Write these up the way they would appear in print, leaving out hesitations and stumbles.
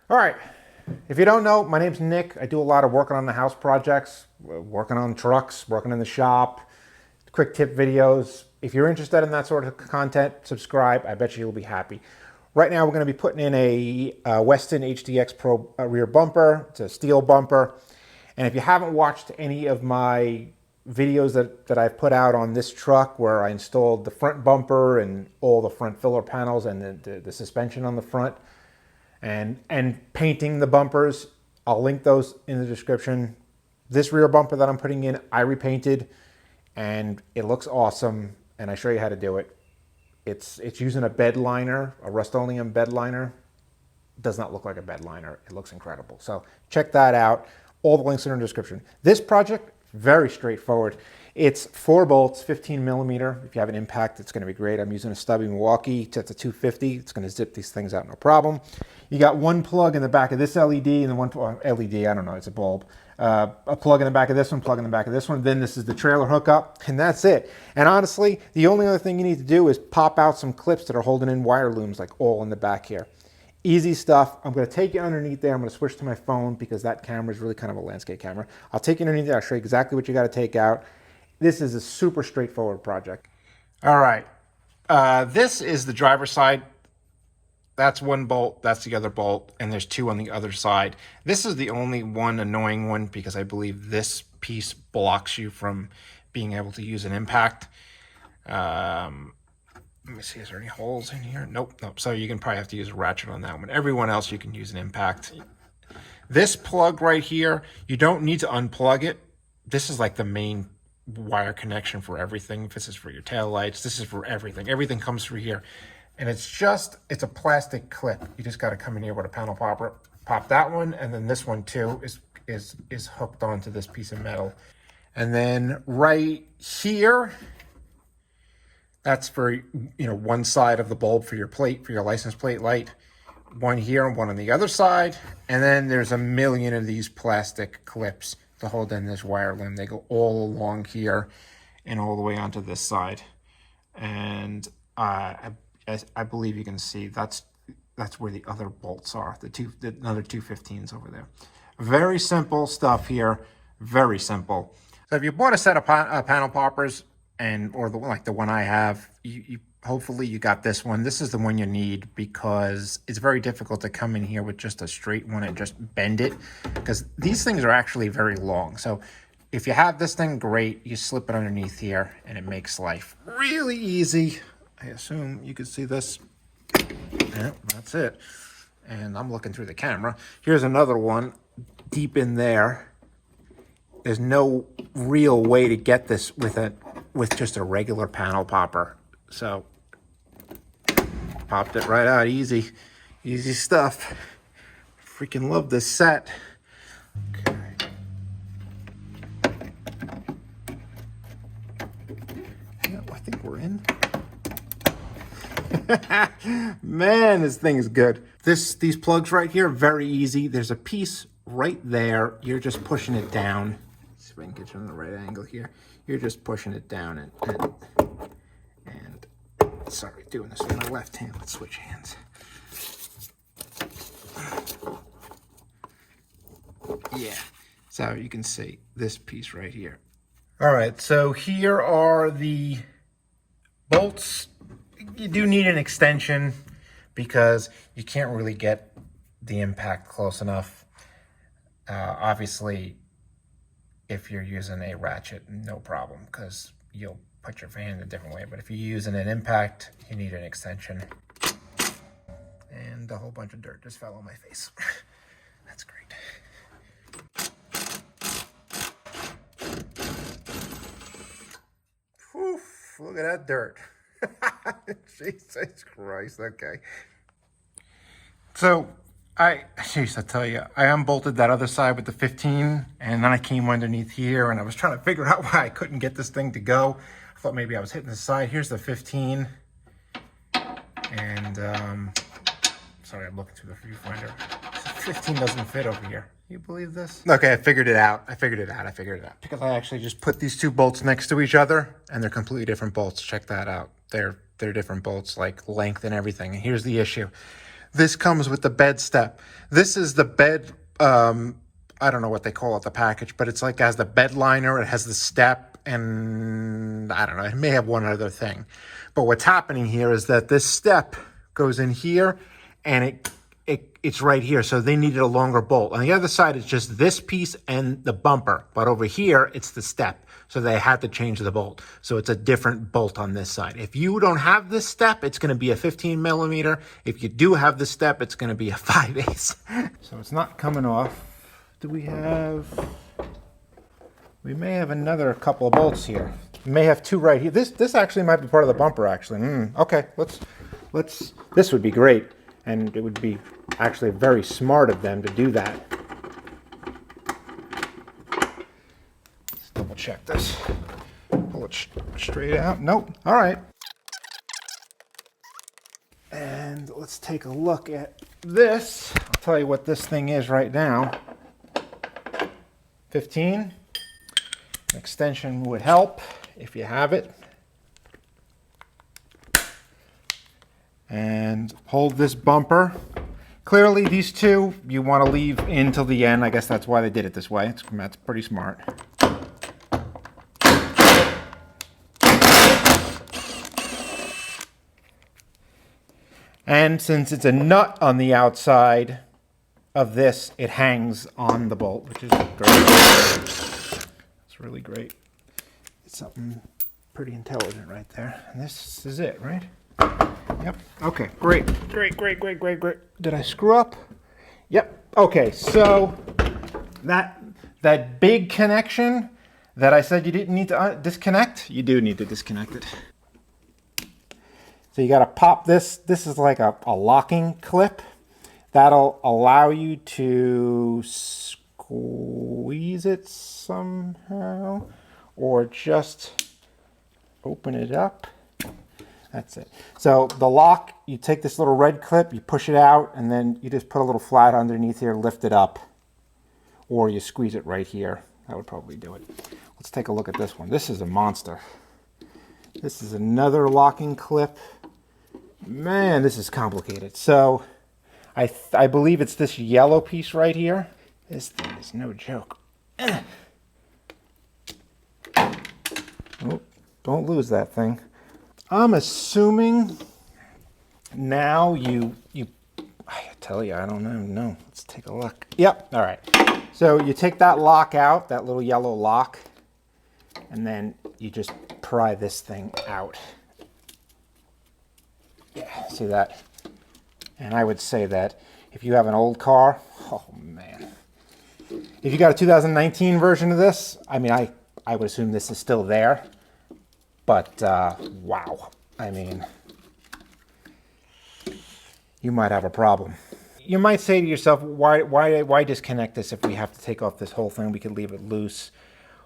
All right. If you don't know, my name's Nick. I do a lot of working on the house projects, working on trucks, working in the shop, quick tip videos. If you're interested in that sort of content, subscribe. I bet you'll be happy. Right now, we're going to be putting in a Westin HDX Pro rear bumper. It's a steel bumper. And if you haven't watched any of my videos that I've put out on this truck where I installed the front bumper and all the front filler panels and the suspension on the front, and painting the bumpers, I'll link those in the description. This rear bumper that I'm putting in, I repainted, and it looks awesome, and I show you how to do it. It's using a bed liner, a Rust-Oleum bed liner. It does not look like a bed liner. It looks incredible. So check that out. All the links are in the description. This project, very straightforward. It's 4 bolts, 15 millimeter. If you have an impact, it's going to be great. I'm using a stubby Milwaukee. It's at the 250. It's going to zip these things out, no problem. You got one plug in the back of this LED and then one LED, I don't know, it's a bulb. A plug in the back of this one, plug in the back of this one. Then this is the trailer hookup, and that's it. And honestly, the only other thing you need to do is pop out some clips that are holding in wire looms, like all in the back here. Easy stuff. I'm going to take you underneath there. I'm going to switch to my phone because that camera is really kind of a landscape camera. I'll take you underneath there. I'll show you exactly what you got to take out. This is a super straightforward project. All right. This is the driver's side. That's one bolt. That's the other bolt. And there's two on the other side. This is the only one annoying one because I believe this piece blocks you from being able to use an impact. Let me see, is there any holes in here? Nope. So you can probably have to use a ratchet on that one. Everyone else, you can use an impact. This plug right here, you don't need to unplug it. This is like the main wire connection for everything. This is for your tail lights. This is for everything. Everything comes through here. And it's a plastic clip. You just got to come in here with a panel popper, pop that one, and then this one too is hooked onto this piece of metal. And then right here, that's for, one side of the bulb for your plate, for your license plate light. One here and one on the other side. And then there's a million of these plastic clips to hold in this wire loom. They go all along here and all the way onto this side. And I believe you can see that's where the other bolts are, the another 215s over there. Very simple stuff here, very simple. So if you bought a set of panel poppers, or the one I have, you hopefully you got this one. This is the one you need because it's very difficult to come in here with just a straight one and just bend it, because these things are actually very long. So if you have this thing, great. You slip it underneath here and it makes life really easy. I assume you can see this. Yeah, that's it. And I'm looking through the camera. Here's another one deep in there. There's no real way to get this with just a regular panel popper. So popped it right out. Easy stuff. Freaking love this set. Okay. Yeah, I think we're in. Man, this thing is good. These plugs right here, very easy. There's a piece right there. You're just pushing it down. Let's see if I can get you on the right angle here. You're just pushing it down and sorry, doing this with my left hand. Let's switch hands. Yeah, so you can see this piece right here. All right, so here are the bolts. You do need an extension because you can't really get the impact close enough. Obviously, if you're using a ratchet, no problem, because you'll put your fan in a different way. But if you're using an impact, you need an extension. And a whole bunch of dirt just fell on my face. That's great. Oof, look at that dirt. Jesus Christ, okay. So, I tell you, I unbolted that other side with the 15, and then I came underneath here, and I was trying to figure out why I couldn't get this thing to go. I thought maybe I was hitting the side. Here's the 15, and, sorry, I'm looking through the viewfinder. 15 doesn't fit over here. You believe this? Okay, I figured it out. Because I actually just put these two bolts next to each other, and they're completely different bolts. Check that out. They're different bolts, like length and everything. And here's the issue. This comes with the bed step. This is the bed, I don't know what they call it, the package, but it's like, it has the bed liner, it has the step, and I don't know, it may have one other thing. But what's happening here is that this step goes in here, and it's right here. So they needed a longer bolt. On the other side, it's just this piece and the bumper. But over here, it's the step. So they had to change the bolt. So it's a different bolt on this side. If you don't have this step, it's going to be a 15 millimeter. If you do have the step, it's going to be a 5/8. So it's not coming off. Do we have... We may have another couple of bolts here. We may have two right here. This actually might be part of the bumper, actually. Okay, let's. This would be great. And it would be actually very smart of them to do that. Let's double check this. Pull it straight out. Nope. All right. And let's take a look at this. I'll tell you what this thing is right now. 15. An extension would help if you have it. And hold this bumper. Clearly these two you want to leave in till the end. I guess that's why they did it this way. That's pretty smart. And since it's a nut on the outside of this, it hangs on the bolt, which is great. It's really great. It's something pretty intelligent right there. And this is it, right? Yep. Okay, great. Did I screw up? Yep. Okay, so that big connection that I said you didn't need to disconnect, you do need to disconnect it. So you got to pop this. This is like a locking clip. That'll allow you to squeeze it somehow or just open it up. That's it. So the lock, you take this little red clip, you push it out, and then you just put a little flat underneath here, lift it up, or you squeeze it right here. That would probably do it. Let's take a look at this one. This is a monster. This is another locking clip. Man, this is complicated. So I believe it's this yellow piece right here. This thing is no joke. Oh, don't lose that thing. I'm assuming now I tell you, I don't know. Let's take a look. Yep, all right. So you take that lock out, that little yellow lock, and then you just pry this thing out. Yeah, see that? And I would say that if you have an old car, oh man. If you got a 2019 version of this, I mean, I would assume this is still there. But, wow, I mean, you might have a problem. You might say to yourself, why disconnect this if we have to take off this whole thing? We could leave it loose.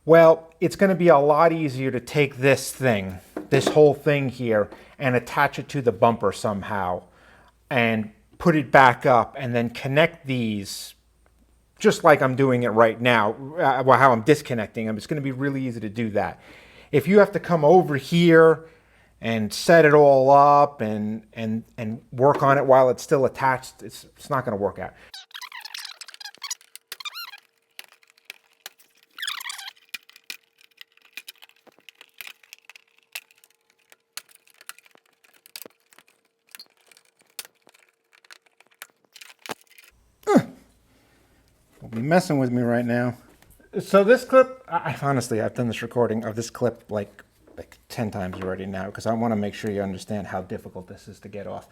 Well, it's going to be a lot easier to take this thing, this whole thing here, and attach it to the bumper somehow, and put it back up, and then connect these, just like I'm doing it right now, how I'm disconnecting them. It's going to be really easy to do that. If you have to come over here and set it all up and work on it while it's still attached, it's not going to work out. Will be messing with me right now. So this clip, honestly, I've done this recording of this clip like 10 times already now because I want to make sure you understand how difficult this is to get off.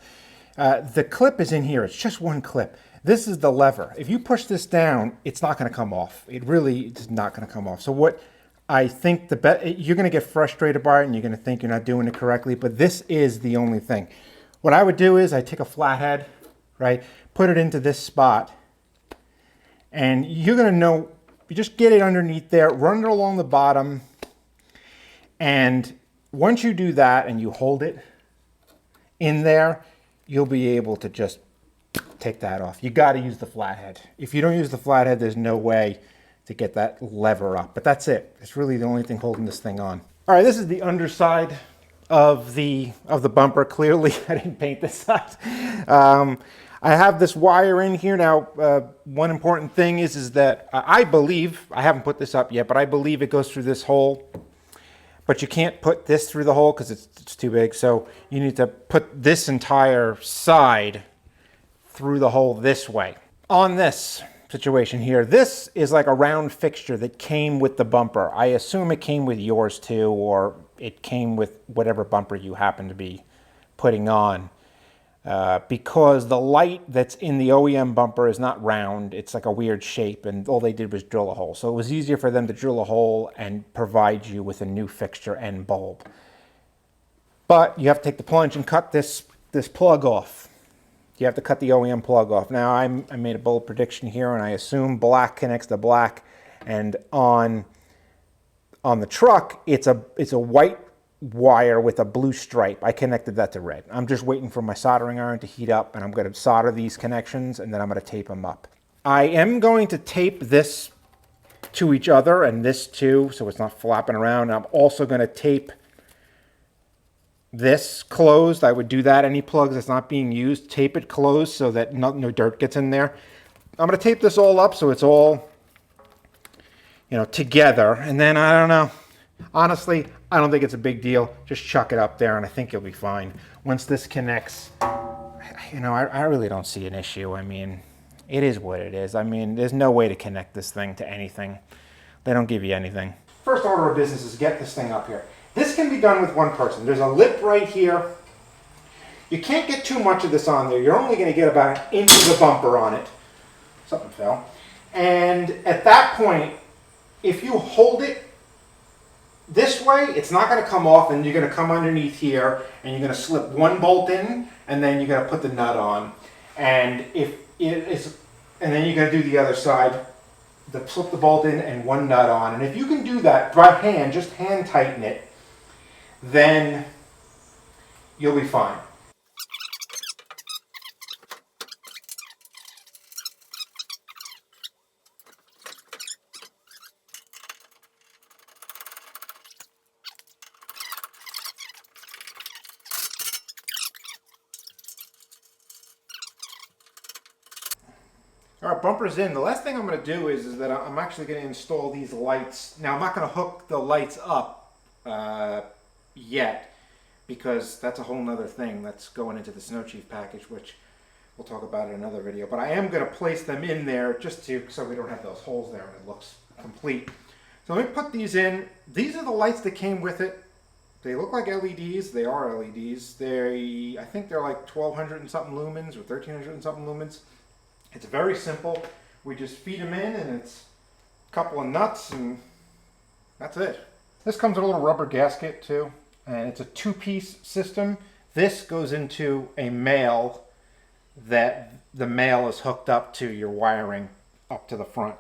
The clip is in here. It's just one clip. This is the lever. If you push this down, it's not going to come off. It really is not going to come off. So what I think you're going to get frustrated by it and you're going to think you're not doing it correctly, but this is the only thing. What I would do is I take a flathead, right, put it into this spot, and you're going to know. You just get it underneath there, run it along the bottom, and once you do that and you hold it in there, you'll be able to just take that off. You got to use the flathead. If you don't use the flathead, there's no way to get that lever up. But that's it. It's really the only thing holding this thing on. All right, this is the underside of the bumper. Clearly, I didn't paint this side. I have this wire in here now. One important thing is that I believe, I haven't put this up yet, but I believe it goes through this hole. But you can't put this through the hole because it's too big. So you need to put this entire side through the hole this way. On this situation here, this is like a round fixture that came with the bumper. I assume it came with yours too, or it came with whatever bumper you happen to be putting on. Because the light that's in the OEM bumper is not round, it's like a weird shape, and all they did was drill a hole. So it was easier for them to drill a hole and provide you with a new fixture and bulb. But you have to take the plunge and cut this plug off. You have to cut the OEM plug off. Now I made a bold prediction here, and I assume black connects to black, and on the truck it's a white wire with a blue stripe. I connected that to red. I'm just waiting for my soldering iron to heat up, and I'm going to solder these connections, and then I'm going to tape them up. I am going to tape this to each other and this too, so it's not flapping around. I'm also going to tape this closed. I would do that. Any plugs that's not being used, tape it closed so that no dirt gets in there. I'm going to tape this all up so it's all, you know, together, and then I don't know. Honestly, I don't think it's a big deal. Just chuck it up there and I think you'll be fine. Once this connects, you know, I really don't see an issue. I mean, it is what it is. I mean, there's no way to connect this thing to anything. They don't give you anything. First order of business is get this thing up here. This can be done with one person. There's a lip right here. You can't get too much of this on there. You're only going to get about an inch of the bumper on it. Something fell. And at that point, if you hold it this way, it's not going to come off, and you're going to come underneath here, and you're going to slip one bolt in, and then you're going to put the nut on. And if it is, and then you're going to do the other side, slip the bolt in and one nut on. And if you can do that by hand, just hand tighten it, then you'll be fine. All right, bumper's in. The last thing I'm going to do is that I'm actually going to install these lights. Now, I'm not going to hook the lights up yet, because that's a whole nother thing that's going into the Snow Chief package, which we'll talk about in another video. But I am going to place them in there just so we don't have those holes there and it looks complete. So let me put these in. These are the lights that came with it. They look like LEDs. They are LEDs. I think they're like 1,200 and something lumens or 1,300 and something lumens. It's very simple. We just feed them in, and it's a couple of nuts, and that's it. This comes with a little rubber gasket too, and it's a two-piece system. This goes into a male that the male is hooked up to your wiring up to the front.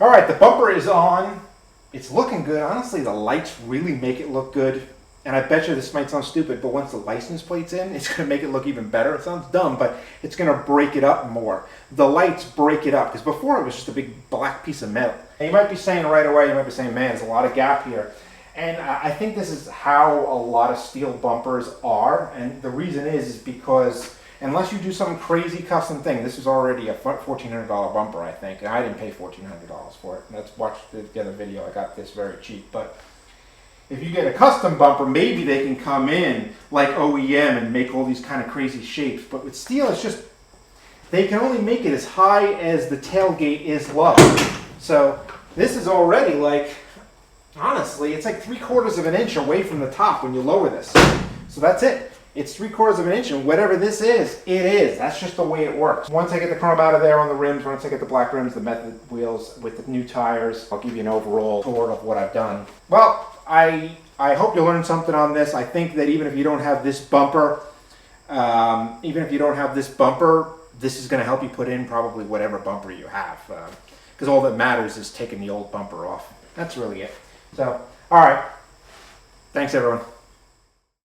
All right, the bumper is on. It's looking good. Honestly, the lights really make it look good. And I bet you this might sound stupid, but once the license plate's in, it's going to make it look even better. It sounds dumb, but it's going to break it up more. The lights break it up, because before it was just a big black piece of metal. And you might be saying right away, you might be saying, man, there's a lot of gap here. And I think this is how a lot of steel bumpers are. And the reason is because unless you do some crazy custom thing, this is already a $1,400 bumper, I think. And I didn't pay $1,400 for it. Let's watch the other video. I got this very cheap. But if you get a custom bumper, maybe they can come in like OEM and make all these kind of crazy shapes. But with steel, it's just, they can only make it as high as the tailgate is low. So this is already like, honestly, it's like 3/4 of an inch away from the top when you lower this. So that's it. It's 3/4 of an inch, and whatever this is, it is. That's just the way it works. Once I get the chrome out of there on the rims, once I get the black rims, the method wheels with the new tires, I'll give you an overall tour of what I've done. Well, I hope you learned something on this. I think that even if you don't have this bumper, this is going to help you put in probably whatever bumper you have. Because all that matters is taking the old bumper off. That's really it. So, all right. Thanks, everyone.